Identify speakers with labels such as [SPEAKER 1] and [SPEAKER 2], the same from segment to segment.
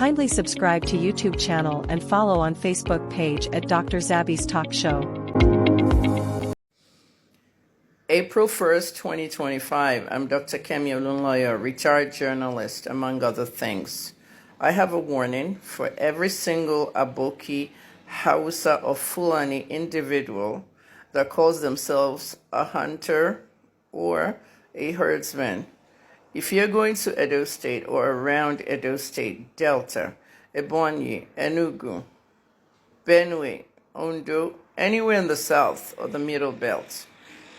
[SPEAKER 1] Kindly subscribe to YouTube channel and follow on Facebook page at Dr. Zabby's Talk Show.
[SPEAKER 2] April 1st, 2025. I'm Dr. Kemi Olunloyo, retired journalist, among other things. I have a warning for every single Aboki, Hausa, or Fulani individual that calls themselves a hunter or a herdsman. If you're going to Edo State or around Edo State, Delta, Ebonyi, Enugu, Benue, Ondo, anywhere in the south or the middle belt,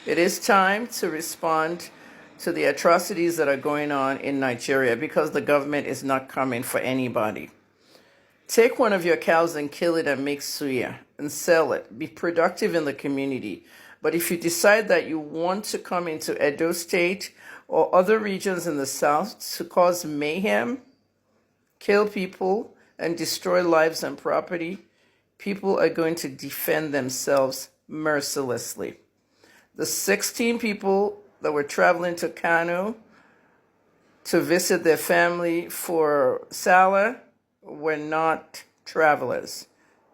[SPEAKER 2] it is time to respond to the atrocities that are going on in Nigeria because the government is not coming for anybody. Take one of your cows and kill it and make suya and sell it. Be productive in the community. But if you decide that you want to come into Edo State or other regions in the south to cause mayhem, kill people, and destroy lives and property, people are going to defend themselves mercilessly. The 16 people that were traveling to Kano to visit their family for Salah were not travelers.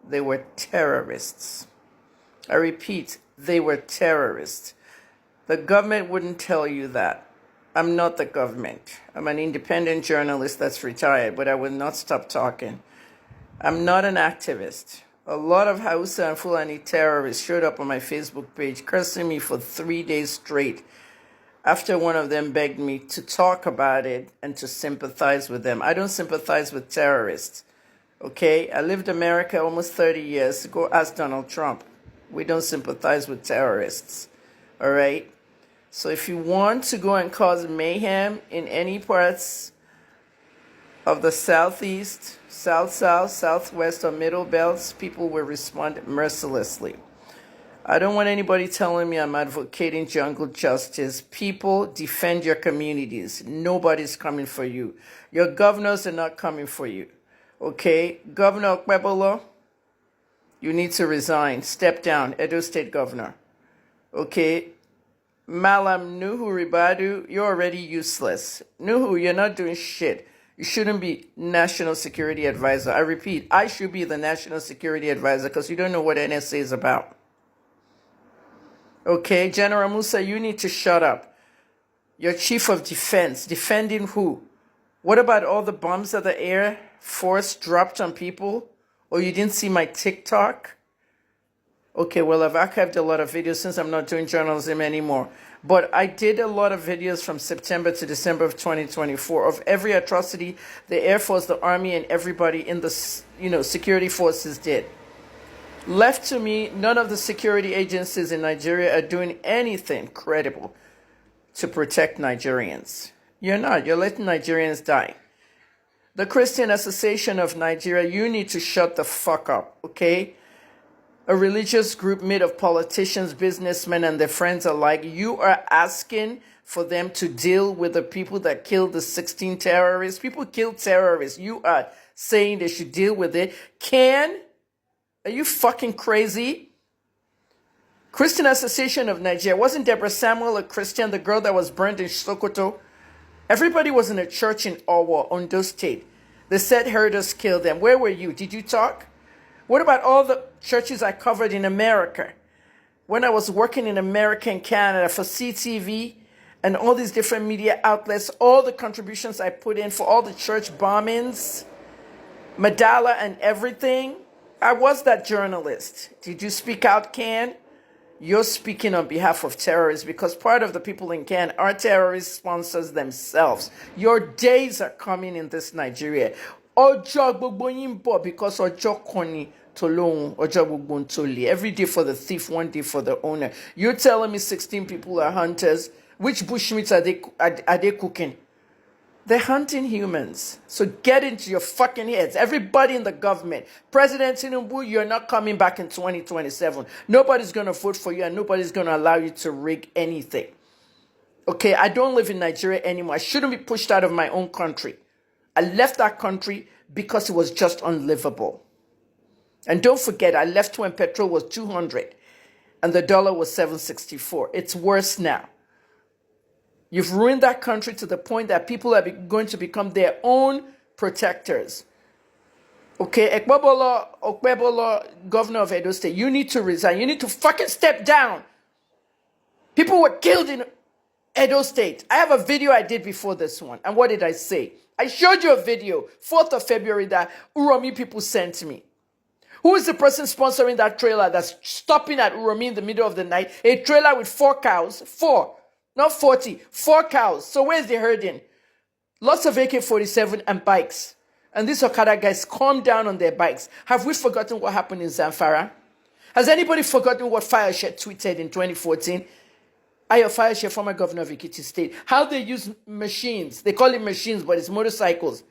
[SPEAKER 2] They were terrorists. I repeat, they were terrorists. The government wouldn't tell you that. I'm not the government. I'm an independent journalist that's retired, but I will not stop talking. I'm not an activist. A lot of Hausa and Fulani terrorists showed up on my Facebook page, cursing me for 3 days straight after one of them begged me to talk about it and to sympathize with them. I don't sympathize with terrorists, okay? I lived in America almost 30 years. Go ask Donald Trump. We don't sympathize with terrorists, all right? So if you want to go and cause mayhem in any parts of the southeast, south-south, southwest, or middle belts, people will respond mercilessly. I don't want anybody telling me I'm advocating jungle justice. People, defend your communities. Nobody's coming for you. Your governors are not coming for you. Okay? Governor Okpebolo, you need to resign. Step down. Edo State Governor. Okay? Malam Nuhu Ribadu, you're already useless. Nuhu, you're not doing shit. You shouldn't be National Security Advisor. I repeat, I should be the National Security Advisor because you don't know what NSA is about. Okay, General Musa, you need to shut up. You're Chief of Defense. Defending who? What about all the bombs that the Air Force dropped on people? Or you didn't see my TikTok? Okay, well, I've archived a lot of videos since I'm not doing journalism anymore. But I did a lot of videos from September to December of 2024 of every atrocity the Air Force, the Army, and everybody in the security forces did. Left to me, none of the security agencies in Nigeria are doing anything credible to protect Nigerians. You're not. You're letting Nigerians die. The Christian Association of Nigeria, you need to shut the fuck up, okay? A religious group made of politicians, businessmen, and their friends alike. You are asking for them to deal with the people that killed the 16 terrorists. People killed terrorists. You are saying they should deal with it. Are you fucking crazy? Christian Association of Nigeria. Wasn't Deborah Samuel a Christian, the girl that was burned in Sokoto? Everybody was in a church in Owo, Ondo State. They said herders killed them. Where were you? Did you talk? What about all the churches I covered in America? When I was working in America and Canada for CTV and all these different media outlets, all the contributions I put in for all the church bombings, Madala and everything, I was that journalist. Did you speak out, Can? You're speaking on behalf of terrorists because part of the people in Can are terrorist sponsors themselves. Your days are coming in this Nigeria. Ojo gbogbo yin bo because ojo koni tolong ojo gbogbo ntoli. Every day for the thief, one day for the owner. You're telling me 16 people are hunters. Which bushmeat are they cooking? They're hunting humans. So get into your fucking heads. Everybody in the government. President Tinubu, you're not coming back in 2027. Nobody's going to vote for you and nobody's going to allow you to rig anything. Okay, I don't live in Nigeria anymore. I shouldn't be pushed out of my own country. I left that country because it was just unlivable. And don't forget, I left when petrol was 200 and the dollar was 764. It's worse now. You've ruined that country to the point that people are going to become their own protectors. Okay, Okpebolo, governor of Edo State, you need to resign. You need to fucking step down. People were killed in Edo State. I have a video I did before this one. And what did I say? I showed you a video, 4th of February, that Uromi people sent me. Who is the person sponsoring that trailer that's stopping at Uromi in the middle of the night? A trailer with 4 cows. 4, not 40. 4 cows. So where's the herding? Lots of AK-47 and bikes. And these Okada guys calm down on their bikes. Have we forgotten what happened in Zamfara? Has anybody forgotten what Fayose tweeted in 2014? Ayo Fayose, former governor of Ekiti State. How they use machines, they call it machines, but it's motorcycles,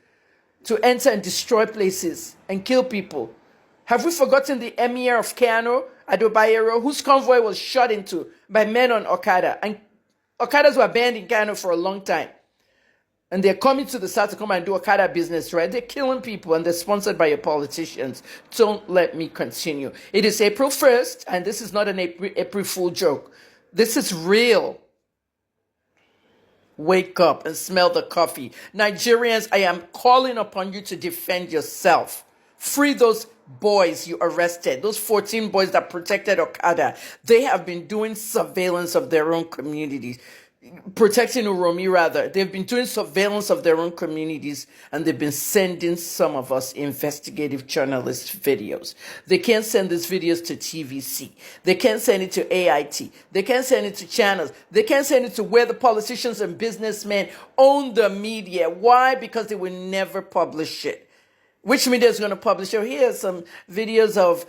[SPEAKER 2] to enter and destroy places and kill people. Have we forgotten the emir of Kano, Adobayero, whose convoy was shot into by men on Okada? And Okadas were banned in Kano for a long time. And they're coming to the south to come and do Okada business, right? They're killing people and they're sponsored by your politicians. Don't let me continue. It is April 1st, and this is not an April Fool joke. This is real. Wake up and smell the coffee. Nigerians, I am calling upon you to defend yourself. Free those boys you arrested, those 14 boys that protected Okada. They have been doing surveillance of their own communities. Protecting Uromi, rather. They've been doing surveillance of their own communities, and they've been sending some of us investigative journalist videos. They can't send these videos to TVC. They can't send it to AIT. They can't send it to channels. They can't send it to where the politicians and businessmen own the media. Why? Because they will never publish it. Which media is going to publish it? Here are some videos of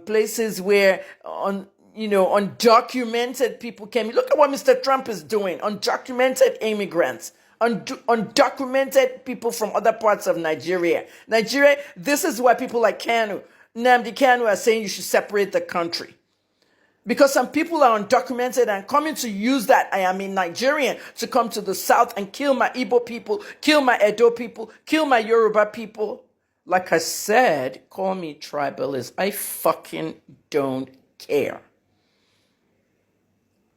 [SPEAKER 2] places where undocumented people came. Look at what Mr. Trump is doing. Undocumented immigrants. Undocumented people from other parts of Nigeria. This is why people like Nnamdi Kanu are saying you should separate the country. Because some people are undocumented and coming to use that I am a Nigerian to come to the south and kill my Igbo people, kill my Edo people, kill my Yoruba people. Like I said, call me tribalist. I fucking don't care.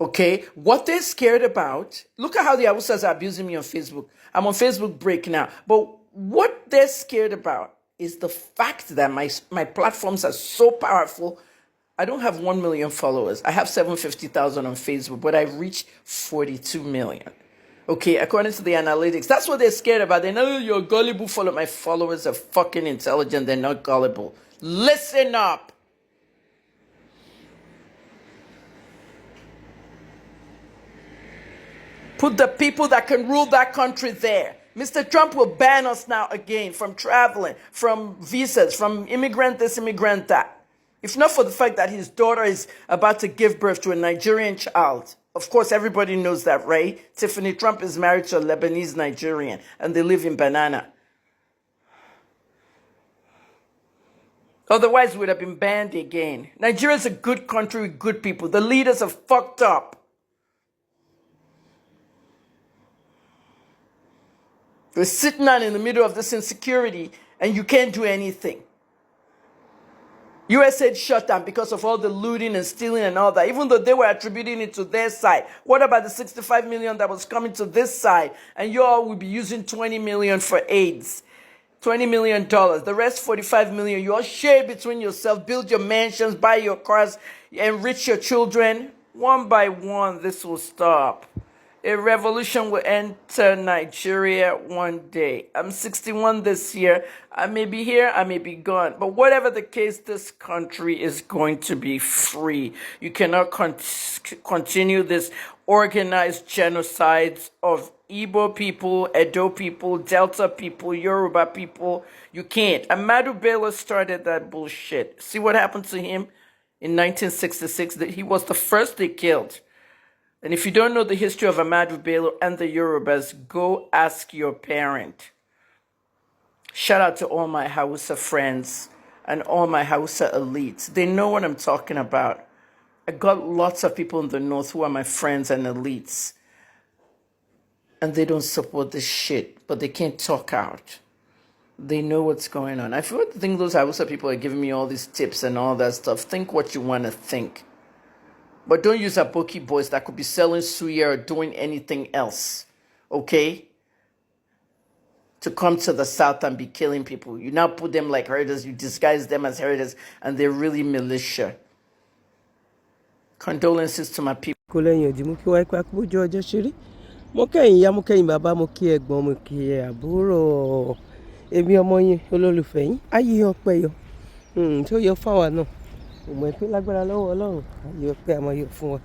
[SPEAKER 2] Okay, what they're scared about, look at how the Hausas are abusing me on Facebook. I'm on Facebook break now. But what they're scared about is the fact that my platforms are so powerful. I don't have 1 million followers. I have 750,000 on Facebook, but I've reached 42 million. Okay, according to the analytics. That's what they're scared about. They know you're gullible follower. My followers are fucking intelligent. They're not gullible. Listen up. Put the people that can rule that country there. Mr. Trump will ban us now again from traveling, from visas, from immigrant this, immigrant that. If not for the fact that his daughter is about to give birth to a Nigerian child. Of course, everybody knows that, right? Tiffany Trump is married to a Lebanese Nigerian, and they live in Banana. Otherwise, we would have been banned again. Nigeria is a good country with good people. The leaders are fucked up. We're sitting down in the middle of this insecurity, and you can't do anything. USA shut down because of all the looting and stealing and all that, even though they were attributing it to their side. What about the 65 million that was coming to this side? And you all will be using 20 million for AIDS. $20 million. The rest, 45 million. You all share between yourself, build your mansions, buy your cars, enrich your children. One by one, this will stop. A revolution will enter Nigeria one day. I'm 61 this year. I may be here, I may be gone. But whatever the case, this country is going to be free. You cannot continue this organized genocides of Igbo people, Edo people, Delta people, Yoruba people. You can't. Ahmadu Bello started that bullshit. See what happened to him in 1966? He was the first they killed. And if you don't know the history of Ahmadu Bello and the Yorubas, go ask your parent. Shout out to all my Hausa friends and all my Hausa elites. They know what I'm talking about. I got lots of people in the north who are my friends and elites. And they don't support this shit, but they can't talk out. They know what's going on. I think those Hausa people are giving me all these tips and all that stuff. Think what you want to think. But don't use Aboki boys that could be selling suya or doing anything else. Okay? to come to the South and be killing people. You now put them like herders, you disguise them as herders, and they're really militia. Condolences to my people.
[SPEAKER 3] Mo kẹ́yìn ìyá, mo kẹ́yìn bàbá, mo kí ẹ̀gbọ́n, mo kí àbúrò. Èmi ọmọ yín olólùfẹ́ yín, ayé ọpẹ́ yọ. Tí ó yọ fáwa náà. Mo mọ̀ pé lágbára lọ́wọ́ Ọlọ́run, ayé ọpẹ́ àmọ́ yọ fún wa.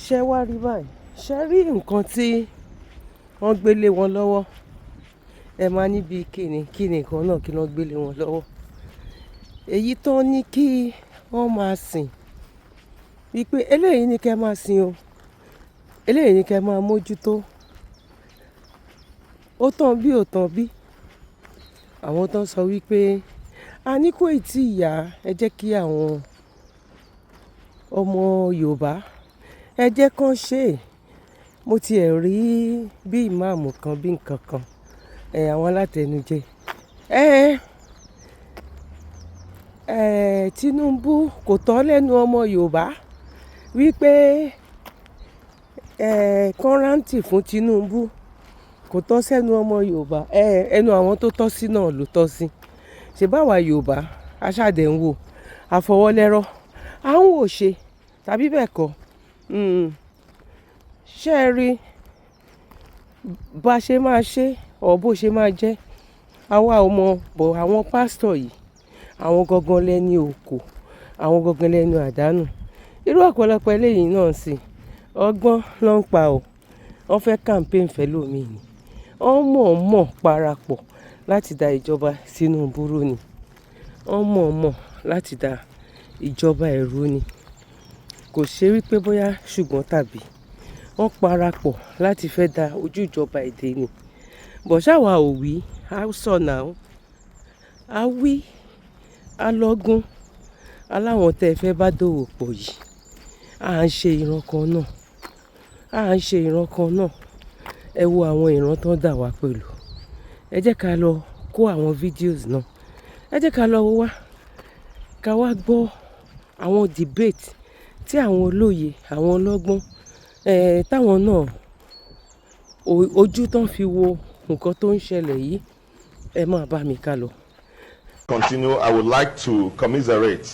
[SPEAKER 3] Ṣé wá rí báyìí? Ṣé rí nǹkan tí wọ́n gbélé wọn lọ́wọ́? Ẹ máa níbi kíni kan náà kí wọ́n gbélé wọn lọ́wọ́. Èyí tó ní kí wọ́n máa sìn. Wípé eléyìí ni kẹ́ máa sìn o. Eléyìí ni kẹ́ máa mójútó. Ó tán bí ò tán bí. Àwọn tó ń sọ wípé a ní kò tí ì yá, ẹ jẹ́ kí àwọn ọmọ Yorùbá ẹ jẹ́ kán ṣe. Mo tiẹ̀ rí bí ìmáàmù kan bí nǹkan kan àwọn alátẹnujẹ. Tinubu kò tọ́ lẹ́nu ọmọ Yorùbá wípé kọ́rántì fún Tinubu kò tọ́ sẹ́nu ọmọ Yorùbá. Ẹnu àwọn tó tọ́ sí náà ló tọ́ sí. Ṣé báwa Yorùbá aṣáàdẹ̀ ń wò àfọwọ́lẹ́rọ́ à ń wò ṣe tàbí bẹ́ẹ̀ kọ́. Ṣé ẹ rí bá ṣe máa ṣe ọ̀ bó ṣe máa jẹ́ àwa ò mọ̀ bọ̀ àwọn pásítọ̀ yìí àwọn gangan lẹ́ni òkò àwọn gangan lẹ́nu àdánù. Irú ọ̀pọ̀lọpọ̀ eléyìí náà sì ọgbọ́n ló ń pa ọ́. Wọ́n fẹ́ campaign fẹ́ lómi ni. Wọ́n mọ̀ parapọ̀ láti da ìjọba Tinubu rú ni. Wọ́n mọ̀ láti da ìjọba ẹ̀rú ni. Kò ṣe wípé bóyá ṣùgbọ́n tàbí wọ́n parapọ̀ láti fẹ́ da ojú ìjọba èdè ni. Bọ̀ ṣáwa ò wí, a sọ náà. A wí, a lọ́gún, aláwọn tẹ́ fẹ́ bá dòwò pọ̀ yìí. À ń ṣe ìran kan náà. Ẹ wo àwọn ìran tó ń dà wá pẹ̀lú. Ẹ jẹ́ ká lọ kó àwọn videos náà. Ẹ jẹ́ ká lọ wá ká wá gbọ́ àwọn debate tí àwọn olóye àwọn ọlọ́gbọ́n táwọn náà ojú tán fi wo nǹkan tó ń ṣẹlẹ̀ yìí. Ẹ máa bá mi ká lọ.
[SPEAKER 4] Continue, I would like to commiserate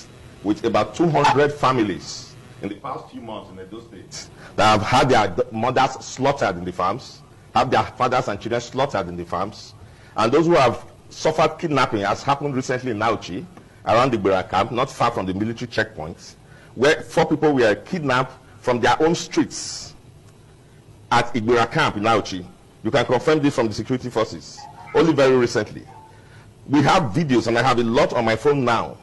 [SPEAKER 4] with about 200 families in the past few months in Edo State that have had their mothers slaughtered in the farms, have their fathers and children slaughtered in the farms, and those who have suffered kidnapping, as happened recently in Nauchi, around the Bera camp, not far from the military checkpoints, where 4 people were kidnapped from their own streets at Igbira camp in Nauchi. You can confirm this from the security forces, only very recently. We have videos, and I have a lot on my phone now,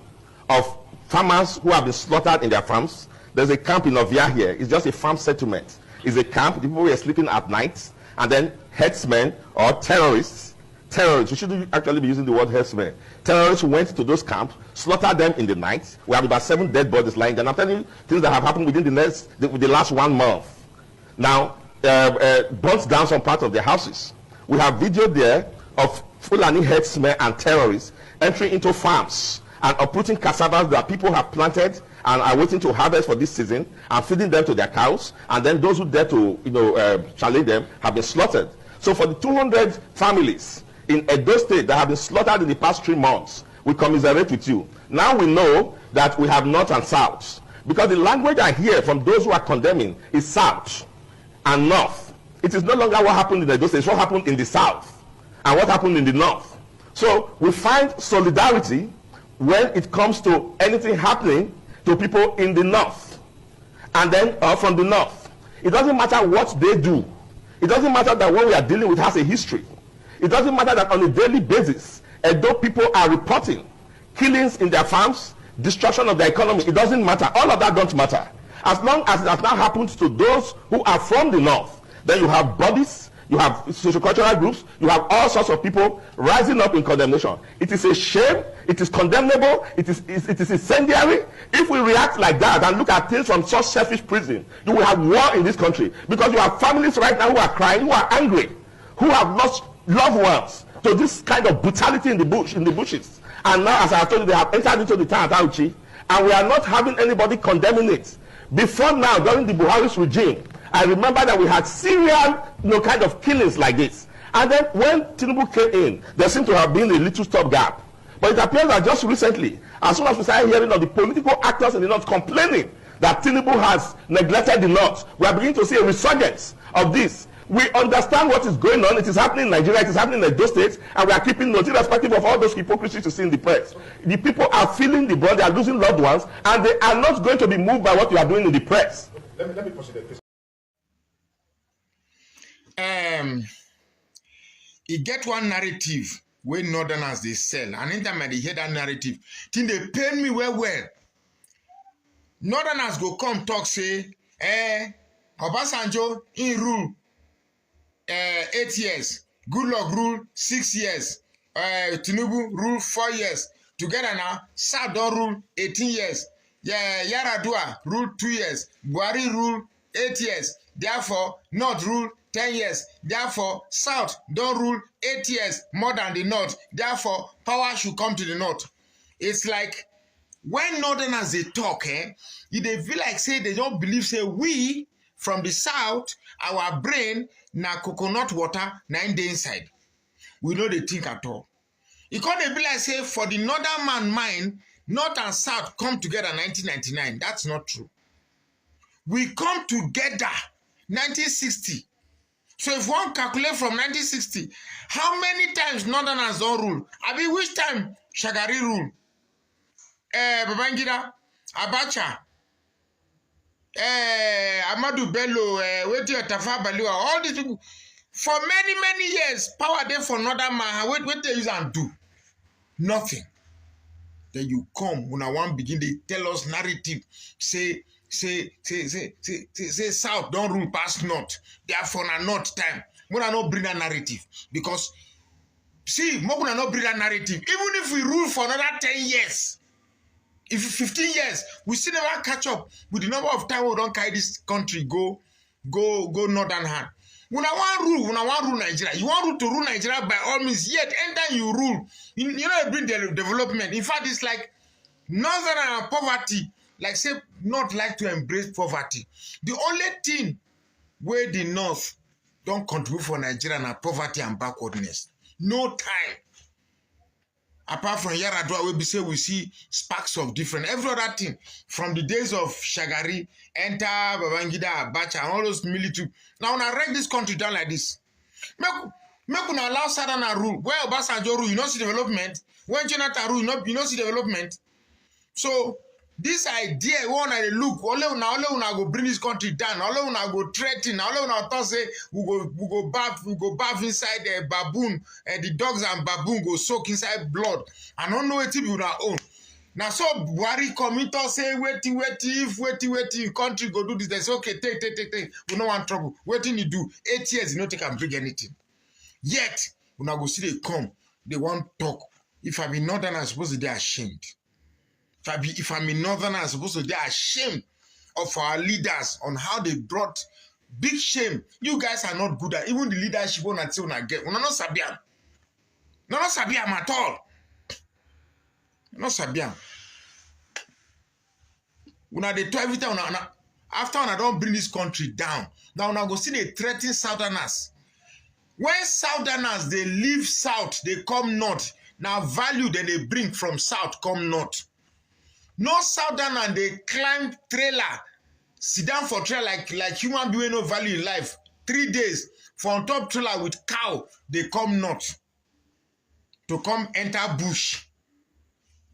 [SPEAKER 4] of farmers who have been slaughtered in their farms. There's a camp in Ovia here. It's just a farm settlement. It's a camp. The people were sleeping at night, and then headsmen or terrorists, we shouldn't actually be using the word headsmen. Terrorists went to those camps, slaughtered them in the night. We have about 7 dead bodies lying there. And I'm telling you things that have happened within the last 1 month. Now, burnt down some parts of their houses. We have video there of Fulani headsmen and terrorists entering into farms and uprooting cassavas that people have planted and are waiting to harvest for this season and feeding them to their cows. And then those who dare to challenge them have been slaughtered. So for the 200 families in Edo State that have been slaughtered in the past 3 months, we commiserate with you. Now we know that we have north and south, because the language I hear from those who are condemning is south and north. It is no longer what happened in Edo State, it's what happened in the south and what happened in the north. So we find solidarity when it comes to anything happening to people in the north and then from the north. It doesn't matter what they do. It doesn't matter that what we are dealing with has a history. It doesn't matter that on a daily basis, Edo people are reporting killings in their farms, destruction of their economy. It doesn't matter. All of that don't matter. As long as it has not happened to those who are from the north, then you have bodies, you have sociocultural groups, you have all sorts of people rising up in condemnation. It is a shame, it is condemnable, it is incendiary. If we react like that and look at things from such selfish prison, you will have war in this country, because you have families right now who are crying, who are angry, who have lost loved ones to this kind of brutality in the bushes. And now, as I told you, they have entered into the town of Auchi, and we are not having anybody condemning it. Before now, during the Buhari's regime, I remember that we had serial, kind of killings like this. And then when Tinubu came in, there seemed to have been a little stopgap. But it appears that just recently, as soon as we started hearing of the political actors in the North complaining that Tinubu has neglected the North, we are beginning to see a resurgence of this. We understand what is going on. It is happening in Nigeria, it is happening in Edo State, and we are keeping note, irrespective of all those hypocrisies you see in the press. The people are feeling the brunt, they are losing loved ones, and they are not going to be moved by what you are doing in the press. Let me proceed.
[SPEAKER 5] It get one narrative where Northerners they sell, and anytime I hear that narrative, think they pain me well. Northerners go come talk say, Obasanjo in rule 8 years, Goodluck rule 6 years, Tinubu rule 4 years. Together now, South don rule 18 years. Yeah, Yaradua rule 2 years, Buhari rule 8 years. Therefore, North rule 10 years. Therefore, South don't rule 8 years more than the North. Therefore, power should come to the North. It's like when Northerners they talk, they feel like say they don't believe say we from the South, our brain na coconut water na in the inside. We know they think at all. It can't be like say for the Northern man mind, North and South come together 1999. That's not true. We come together 1960. So if one calculate from 1960, how many times Northerners don't rule? I mean, which time Shagari rule? Babangida, Abacha, Amadou Bello, Tafa Balewa, all these people. For many years, power there for Northern man. What they use and do? Nothing. Then you come when I want begin, they tell us narrative, say South don't rule past North. Therefore, na North time. We not bring a narrative because see, we not bring a narrative. Even if we rule for another 10 years, if 15 years, we still never catch up with the number of time we don't carry this country go northern hand. When I want rule Nigeria. You want to rule Nigeria by all means. Yet, anytime you rule, you know, bring the development. In fact, it's like northern poverty. Like say, not like to embrace poverty. The only thing where the North don't contribute for Nigeria na poverty and backwardness. No time. Apart from Yaradua, where we say we see sparks of different. Every other thing, from the days of Shagari, enter Babangida, Abacha, and all those military. Now, when I wreck this country down like this, make una allow Southern rule. Where Obasanjo rule, you not see development. When Jonathan rule, you not see development. So, this idea, one I look, all una go bring this country down, all una go threaten, all una thought say we go bath inside the baboon, and the dogs and baboon go soak inside blood. I don't know what it be una own. Now so Buhari come to say wait, if country go do this, they say okay, take. We no want trouble. Waiting you do 8 years, you know they can bring anything. Yet, when I go see they come, they want talk. If I be northern, I'm supposed to be ashamed. If I'm a northerner, I'm supposed to be ashamed of our leaders on how they brought big shame. You guys are not good at even the leadership on until I get. We're not Sabiam. No, not Sabiam at all. Not Sabiam. When I do everything, after I don't bring this country down, now I go see they threaten Southerners. When Southerners they leave South, they come North. Now value that they bring from South come North. No Southern and they climb trailer, sit down for trailer like human being no value in life. 3 days for on top trailer with cow, they come North to come enter bush.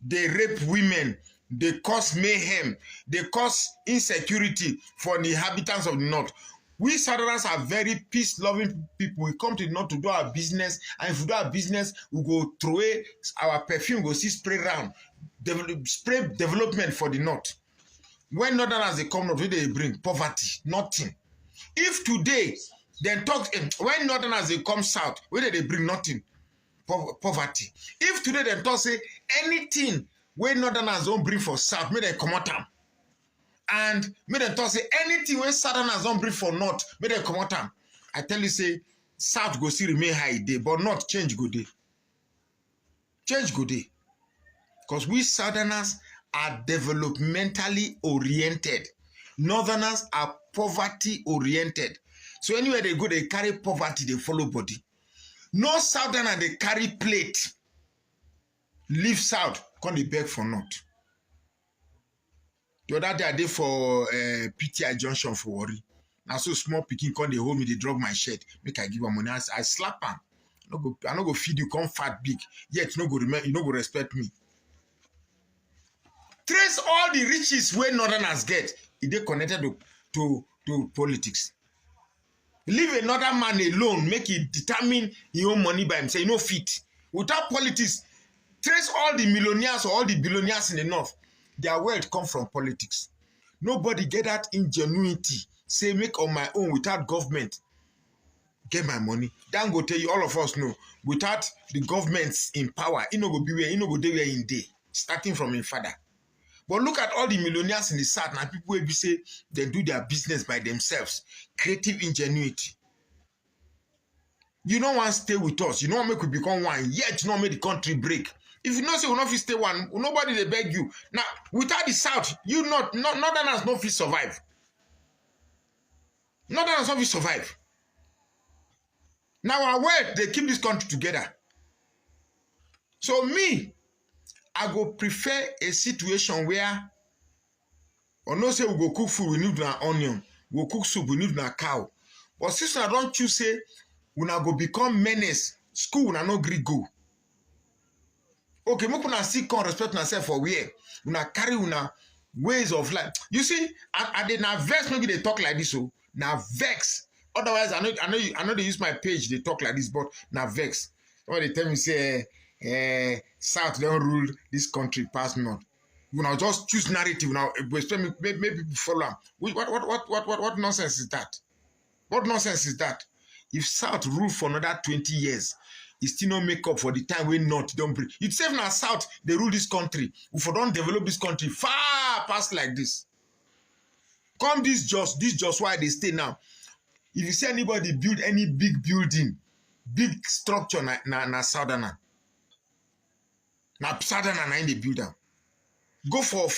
[SPEAKER 5] They rape women, they cause mayhem, they cause insecurity for the inhabitants of the North. We Southerners are very peace-loving people. We come to the North to do our business, and if we do our business, we go throw away our perfume, go see spray around. Spray development for the North. When Northerners they come North, what they bring? Poverty, nothing. If today, then talk, when Northerners they come South, what they bring? Nothing. Poverty. If today they talk say anything when Northerners don't bring for South, may they come out them. And may they talk say anything when Southerners don't bring for North, may they come out them. I tell you say, South go still remain high day, but not change good day. Change good day. Because we Southerners are developmentally oriented. Northerners are poverty oriented. So anywhere they go, they carry poverty, they follow body. No Southerner, they carry plate. Leave South, come they beg for not. The other day I did for PTI Junction for worry. Now so small picking come they hold me, they drop my shirt, make I give them money. I slap them. I no go feed you, come fat big. Yet you no go remember, you no go respect me. Trace all the riches where Northerners get. They connected to politics. Leave another man alone, make it determine his own money by himself. You know, fit. Without politics, trace all the millionaires or all the billionaires in the north. Their wealth come from politics. Nobody get that ingenuity. Say, make on my own without government. Get my money. Then go tell you, all of us know, without the governments in power, it no go be where, it no go there in day. Starting from in father. But look at all the millionaires in the south. Now people will be say they do their business by themselves. Creative ingenuity. You don't want to stay with us. You don't want to make we become one. Yet you don't make the country break. If you know say we not fit stay one, nobody they beg you. Now without the south, you Northerners no fit survive. Northerners no fit survive. Now our wealth, they keep this country together. So me, I go prefer a situation where, or no say we go cook food, we need an onion. We go cook soup, we need a cow. But since I don't choose say, we now go become menace, school we now no gree go. Okay, make una still come respect myself for where. We now carry una ways of life. You see, I did not vex, maybe they talk like this, so now vex. Otherwise, I know they use my page, they talk like this, but now vex. Somebody tell me say, South don't rule this country past North. You know, just choose narrative now. Maybe people follow. What nonsense is that? What nonsense is that? If South rule for another 20 years, it still not make up for the time when North don't bring. It's safe now South, they rule this country. If we don't develop this country far past like this. Come this just why they stay now. If you see anybody build any big building, big structure na Southerner. Now Southerner na in the builder. Go for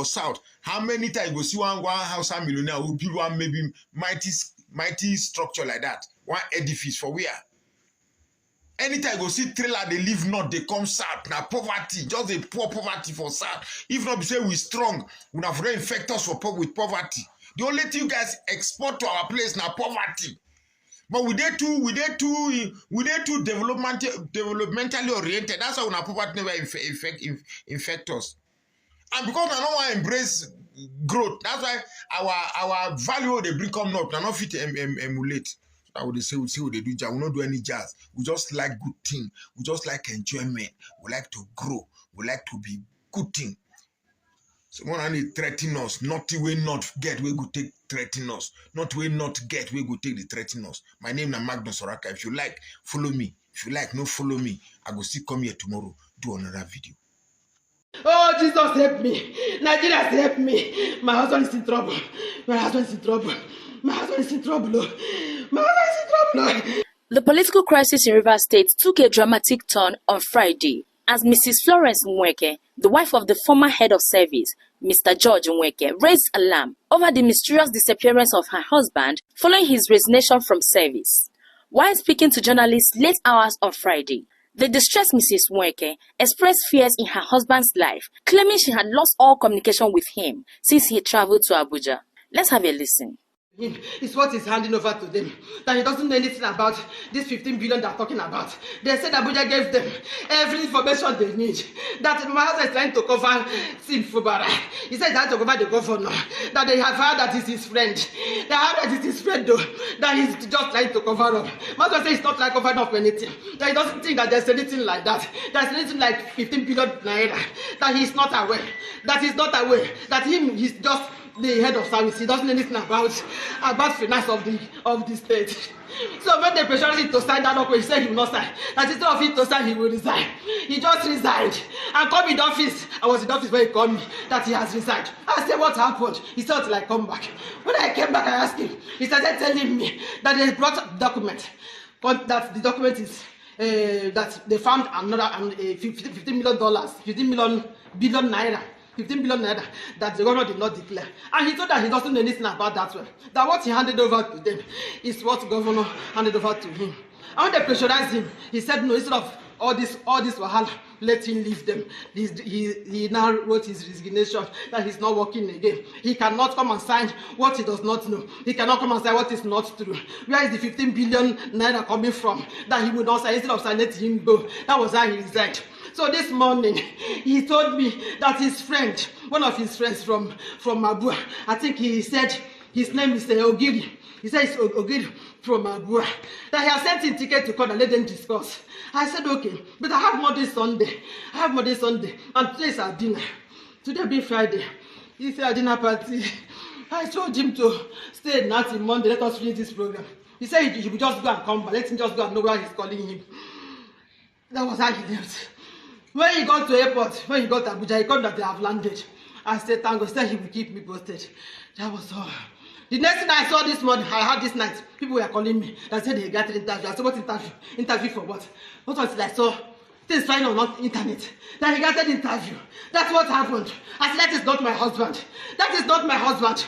[SPEAKER 5] South. How many times you go see one house and millionaire who build one maybe mighty structure like that? One edifice for where? Anytime you go see trailer, they live North, they come South. Now poverty, just a poor poverty for South. If not, we say we strong, we have to infect us with poverty. The only thing you guys export to our place now poverty. But we did too developmentally oriented. That's why our poverty never infect us. And because I don't want to embrace growth, that's why our value they bring come up. They not fit emulate. I would say we see what they do. We not do any jazz. We just like good thing. We just like enjoyment. We like to grow. We like to be good thing. So when I threaten us, not we not get, we go take threaten us. Not we not get, we go take the threaten us. My name is Magnus Oraka. If you like, follow me. If you like, no follow me. I go still come here tomorrow, do another video.
[SPEAKER 6] Oh, Jesus help me. Nigeria help me. My husband is in trouble. My husband is in trouble. My husband is in trouble. My husband is in trouble.
[SPEAKER 7] The political crisis in Rivers State took a dramatic turn on Friday as Mrs. Florence Nweke, the wife of the former head of service, Mr. George Nweke, raised alarm over the mysterious disappearance of her husband following his resignation from service. While speaking to journalists late hours on Friday, the distressed Mrs. Nweke expressed fears in her husband's life, claiming she had lost all communication with him since he traveled to Abuja. Let's have a listen.
[SPEAKER 6] It's what he's handing over to them. That he doesn't know anything about this 15 billion they're talking about. They said Abuja gave them every information they need. That my husband is trying to cover Sim Fubara. He said that to cover the governor. That they have heard that it's his friend. They have heard that it's his friend though. That he's just trying to cover up. My husband says he's not like covering up anything. That he doesn't think that there's anything like that. There's anything like 15 billion naira. That he's not aware. That he's not aware. That he's just the head of service. He doesn't know anything about finance of the state. So when they pressured him to sign that document, he said he will not sign. That instead of him to sign, he will resign. He just resigned and come in the office. I was in the office when he called me that he has resigned. I said, what happened? He said, till I come back. When I came back, I asked him. He started telling me that they brought a document. That the document is that they found another $15 million, 15 billion naira 15 billion naira that the governor did not declare. And he told that he doesn't know anything about that one. That what he handed over to them is what governor handed over to him. And when they pressurized him, he said no, instead of all this wahala, let him leave them. He now wrote his resignation that he's not working again. He cannot come and sign what he does not know. He cannot come and sign what is not true. Where is the 15 billion naira coming from that he would not sign? Instead of signing, let him go. That was how he resigned. So this morning, he told me that his friend, one of his friends from Mabua, I think he said his name is Ogiri. He said it's Ogiri from Mabua. That he has sent him ticket to court and let them discuss. I said, okay, but I have more this Sunday. And today is our dinner. Today be Friday. It's our dinner party. I told him to stay night in Monday. Let us finish this program. He said he would just go and come back. Let him just go and know where he's calling him. That was how he left. When he got to airport, when he got to Abuja, he got that they have landed. I said, thank God, he said he will keep me posted. That was all. The next thing I saw this morning, I had this night, people were calling me. They said they got an interview. I said, what interview? Interview for what? What was it I saw? Things flying on the internet. Then he got an interview. That's what happened. I said, that is not my husband. That is not my husband.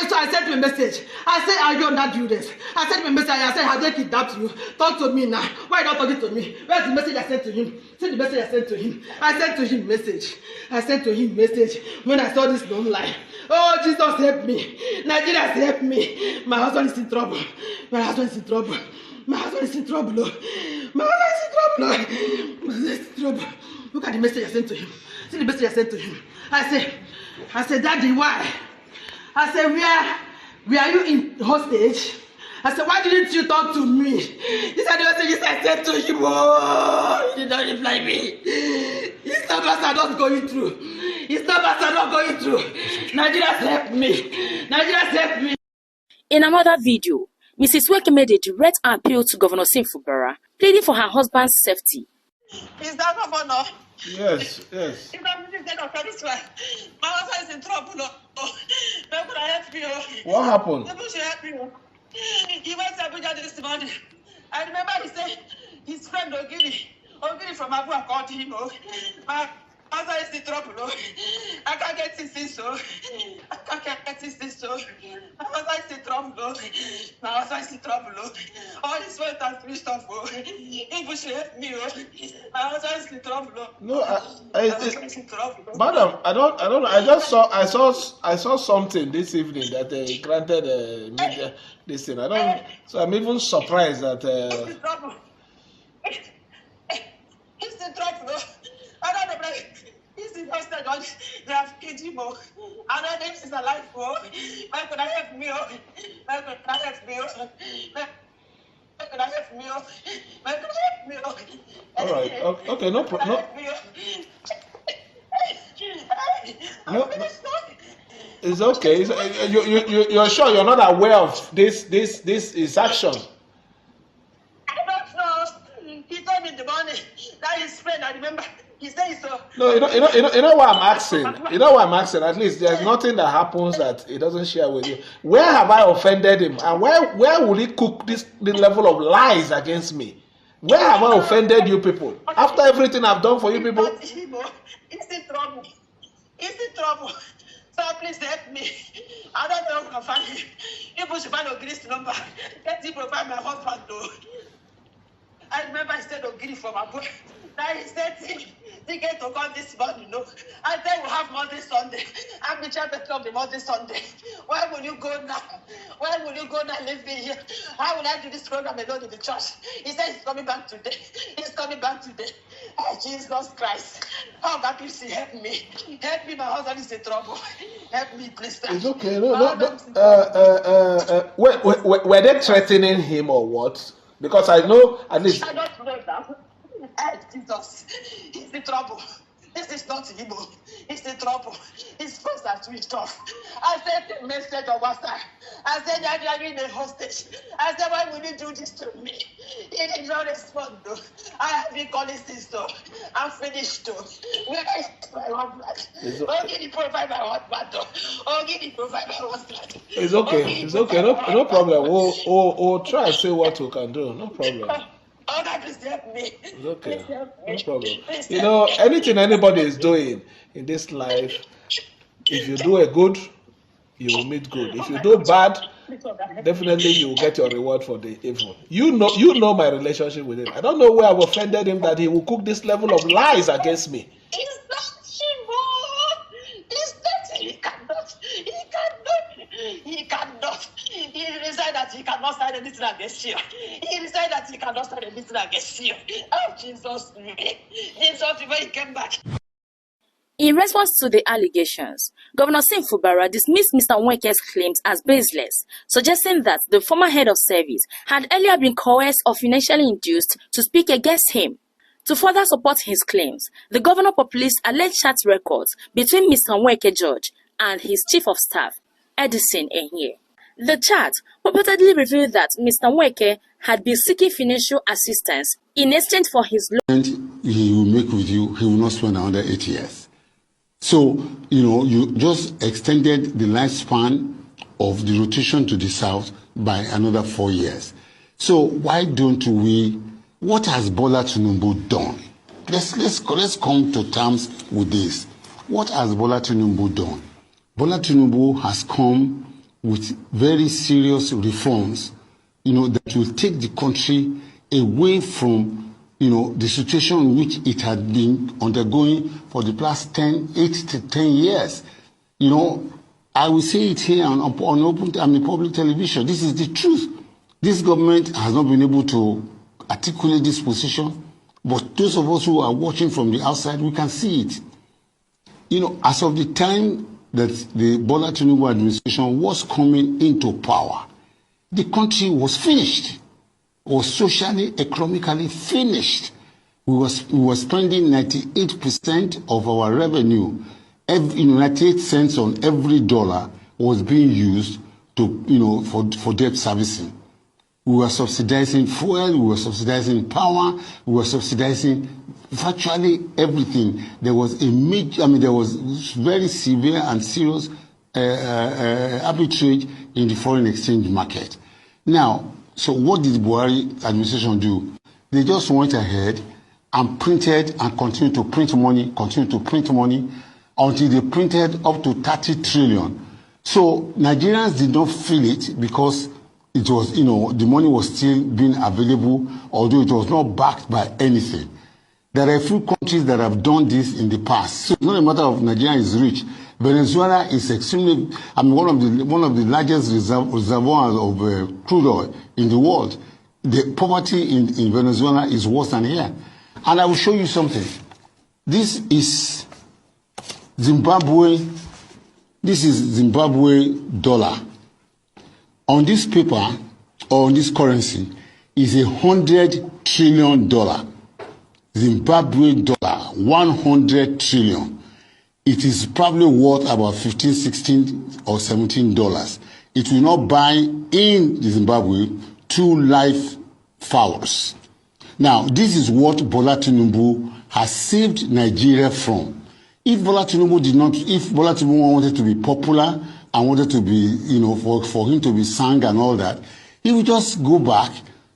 [SPEAKER 6] So I sent him a message. I said, are you on that Judas? I sent him a message. I said, have they kidnapped you? Talk to me now. Why are you not talking to me? Where's the message I sent to him? See the message I sent to him. I sent to him message. I sent to him message when I saw this online. Oh, Jesus help me. Nigeria help me. My husband is in trouble. My husband is in trouble. My husband is in trouble. My husband is in trouble. My husband is in trouble. Look at the message I sent to him. See the message I sent to him. I said, Daddy, why? I said, where are you in hostage? I said, why didn't you talk to me? These are the messages I sent to him. Oh, he did not reply me. His numbers are not going through. His numbers are not going through. Nigerians help me. Nigerians help me.
[SPEAKER 7] In another video, Mrs. Nweke made a direct appeal to Governor Fubara, pleading for her husband's safety.
[SPEAKER 8] Is that governor?
[SPEAKER 9] Yes.
[SPEAKER 8] If I'm minister of this one, my husband is in trouble. Where could I help you?
[SPEAKER 9] What happened?
[SPEAKER 8] People should help you. He went to Abuja this morning. I remember he said his friend Ogiri from Abuja called him. My husband is in trouble. I can't get this so. I can't get this so. My husband is in trouble. My husband is in trouble. All this work has finished off. People should help me. My husband is in trouble.
[SPEAKER 9] No, madam, I don't know. I saw something this evening that they granted media this thing. So I'm even surprised that.
[SPEAKER 8] He's in trouble. He's in trouble. I don't know. He's in hospital. They have killed him. And her name is alive. Why could I help me? Why could I help me? Why could I help me? Why could I help me?
[SPEAKER 9] All right. Okay. No problem. No. It's okay. You're sure you're not aware of this is action?
[SPEAKER 8] I don't know. He told me in the morning that his friend, I remember, he said so.
[SPEAKER 9] No, you know why I'm asking? You know why I'm asking? At least there's nothing that happens that he doesn't share with you. Where have I offended him? And where will he cook this level of lies against me? Where have I offended you people? After everything I've done for you people?
[SPEAKER 8] He's in trouble. He's in trouble. So please help me. I don't know how to find him. You should find Ogiri's number. Let him provide my husband though. I remember he said Ogiri from Abuja. Now he said he get to come this morning, no. And then we'll have Monday, Sunday. I'm the chairman of the Monday, Sunday. Why will you go now? Why will you go now? Leave me here. How will I do this program alone in the church? He said he's coming back today. He's coming back today. Oh, Jesus Christ. How about you see? Help me. Help me. My husband is in trouble. Help me, please.
[SPEAKER 9] It's okay. No. Were they threatening him or what? Because I know at least.
[SPEAKER 8] I don't know now. Jesus, he's in trouble. This is not Igbo. He's in trouble. His phones are switched off. I sent a message on WhatsApp. I said, you're in a hostage. I said, why would you do this to me? He did not respond, though. I have been calling this, though. I'm finished, though. Where is my husband? Oh, can you provide my husband, though? Oh, can you provide my husband?
[SPEAKER 9] It's okay. It's okay. No problem. We'll try and see what we can do. No problem.
[SPEAKER 8] Oh, God, please help me.
[SPEAKER 9] It's okay.
[SPEAKER 8] Please help
[SPEAKER 9] No
[SPEAKER 8] me.
[SPEAKER 9] problem.
[SPEAKER 8] Please
[SPEAKER 9] You
[SPEAKER 8] help
[SPEAKER 9] know,
[SPEAKER 8] me.
[SPEAKER 9] anything anybody is doing in this life, if you do a good, you will meet good. If you do bad, definitely you will get your reward for the evil. You know my relationship with him. I don't know where I've offended him that he will cook this level of lies against me.
[SPEAKER 8] It's not Shivo. It's not. He cannot. He cannot. He decided that he cannot sign anything against you. He decided that he cannot sign anything against you. Oh, Jesus. Jesus, before he came back.
[SPEAKER 7] In response to the allegations, Governor Sim Fubara dismissed Mr. Nweke's claims as baseless, suggesting that the former head of service had earlier been coerced or financially induced to speak against him. To further support his claims, the governor published alleged chat records between Mr. Nweke George and his chief of staff, Edison Ehie. The chat purportedly revealed that Mr. Nweke had been seeking financial assistance in exchange for his loan.
[SPEAKER 10] He will make with you, he will not spend another 8 years. So, you just extended the lifespan of the rotation to the south by another 4 years. So why don't we, what has Bola Tinubu done? Let's come to terms with this. What has Bola Tinubu done? Bola Tinubu has come with very serious reforms, that will take the country away from the situation in which it had been undergoing for the past 8 to 10 years. I will say it here on public television. This is the truth. This government has not been able to articulate this position, but those of us who are watching from the outside, we can see it. As of the time that the Bola Tinubu administration was coming into power, the country was finished. Was socially, economically finished. We were spending 98% of our revenue, 98 cents on every dollar was being used to, for debt servicing. We were subsidizing fuel, we were subsidizing power, we were subsidizing virtually everything. There was there was very severe and serious arbitrage in the foreign exchange market. Now, so what did the Buhari administration do? They just went ahead and printed and continued to print money until they printed up to 30 trillion. So Nigerians did not feel it because it was, the money was still being available, although it was not backed by anything. There are a few countries that have done this in the past. So it's not a matter of Nigeria is rich. Venezuela is extremely, one of the largest reservoirs of crude oil in the world. The poverty in Venezuela is worse than here. And I will show you something. This is Zimbabwe. This is Zimbabwe dollar. On this paper, or on this currency, is $100 trillion. Zimbabwe dollar, 100 trillion. It is probably worth about $15, $16, or $17. It will not buy in Zimbabwe 2 live fowls. Now, this is what Bola Tinubu has saved Nigeria from. If Bola Tinubu wanted to be popular and wanted to be, for him to be sang and all that, he would just go back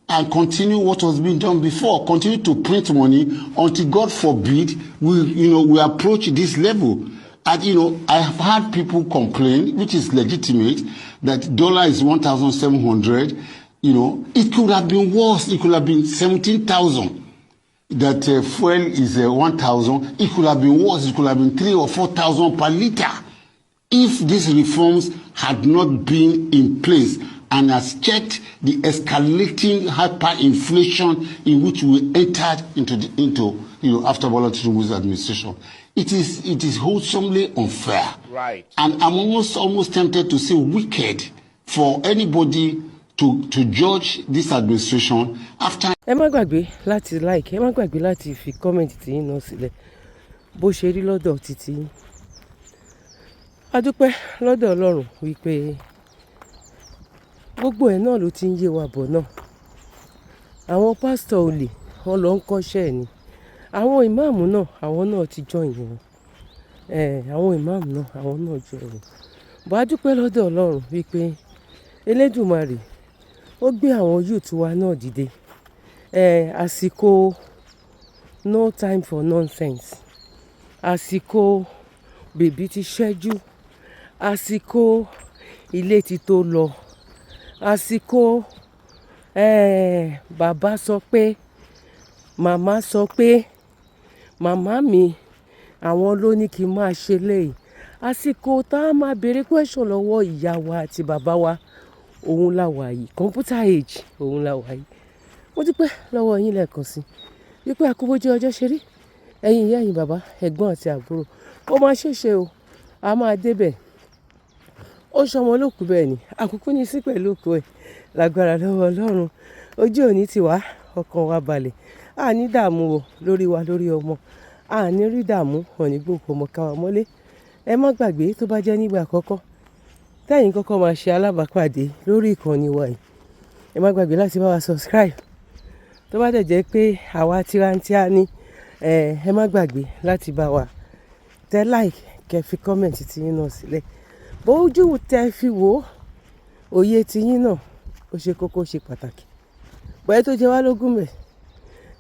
[SPEAKER 10] and continue what was being done before, continue to print money until, God forbid, we approach this level. And, I have had people complain, which is legitimate, that dollar is 1,700. It could have been worse. It could have been 17,000. That fuel is 1,000. It could have been worse. It could have been 3,000 or 4,000 per liter. If these reforms had not been in place and has checked the escalating hyperinflation in which we entered into after Bola Tinubu's administration, it is wholesomely unfair.
[SPEAKER 9] Right.
[SPEAKER 10] And I'm almost tempted to say wicked for anybody to judge this administration after.
[SPEAKER 3] Ẹ má gbàgbé láti like, ẹ má gbàgbé láti fi comment tí yín náà sílẹ̀ bó ṣe rí lọ́dọ̀ títí yín. A dúpẹ́ lọ́dọ̀ Ọlọ́run wípé gbogbo ẹ̀ náà ló ti ń yé wa bọ̀ náà. Àwọn pásítọ̀ olè wọn lọ ń kọ́ṣẹ́ ẹ̀ ni. Àwọn ìmáàmù náà àwọn náà ti join wọn. Àwọn ìmáàmù náà àwọn náà join wọn. Bá a dúpẹ́ lọ́dọ̀ Ọlọ́run wípé Elédùmarè ó gbé àwọn youth wa náà dìde. àsìkò no time for nonsense, àsìkò bèbí ti ṣẹ́jú, àsìkò ilé ti tó lọ, àsìkò bàbá sọ pé màmá sọ pé màmá mi àwọn ló ní kí n máa ṣe léyìí, àsìkò tá a máa béèrè question lọ́wọ́ ìyá wa àti bàbá wa, òun la wà yìí, computer age òun la wà yìí. Mo dúpẹ́ lọ́wọ́ yín lẹ́ẹ̀kan sí wípé àkóbójú ọjọ́ ṣe rí, ẹ̀yin ìyá ẹ̀yin bàbá, ẹ̀gbọ́n àti àbúrò, ó máa ṣèṣe o, a máa débẹ̀. Ó ṣọmọ olókùú bẹ́ẹ̀ ni, àkókò ní sí pẹ̀lú òkú ẹ̀ lágbára lọ́wọ́ Ọlọ́run. Ojú òní ti wá, ọkàn wa balẹ̀, a ní dààmú o lórí wa lórí ọmọ, a ní rí dààmú ọ̀ní gbòkó ọmọ káwa mọ́lé. Ẹ má gbàgbé tó bá jẹ́ nígbà àkọ́kọ́ tẹ́yìn kọ́kọ́ máa ṣe alábàápàdé lórí ìkànnì wa yìí, ẹ má gbàgbé láti bá wa subscribe. Tó bá dẹ̀ jẹ́ pé àwa tirantia ní, ẹ má gbàgbé láti bá wa tẹ like, kẹ́ fi comment ti yín náà sílẹ̀. Bó ojú tẹ fi wò òye ti yín náà ó ṣe kókó, ṣe pàtàkì. Bóyá tó jẹ́ wá lógún bẹ̀,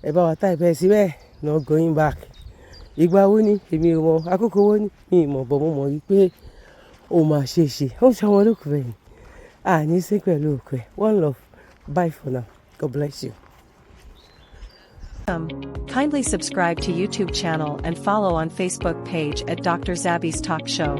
[SPEAKER 3] ẹ bá wa type ẹ síbẹ̀, no going back. Ìgbà wo ni èmi ò mọ̀, àkókò wo ni mi ì mọ̀, bọ̀ mo mọ̀ wípé ó máa ṣe é ṣe. Ó ṣọmọ olókùú bẹ́ẹ̀ ni, a ní sí pẹ̀lú òkú ẹ̀. One love, bye for now, God bless you.
[SPEAKER 1] Kindly subscribe to YouTube channel and follow on Facebook page at Dr. Zabby's Talk Show.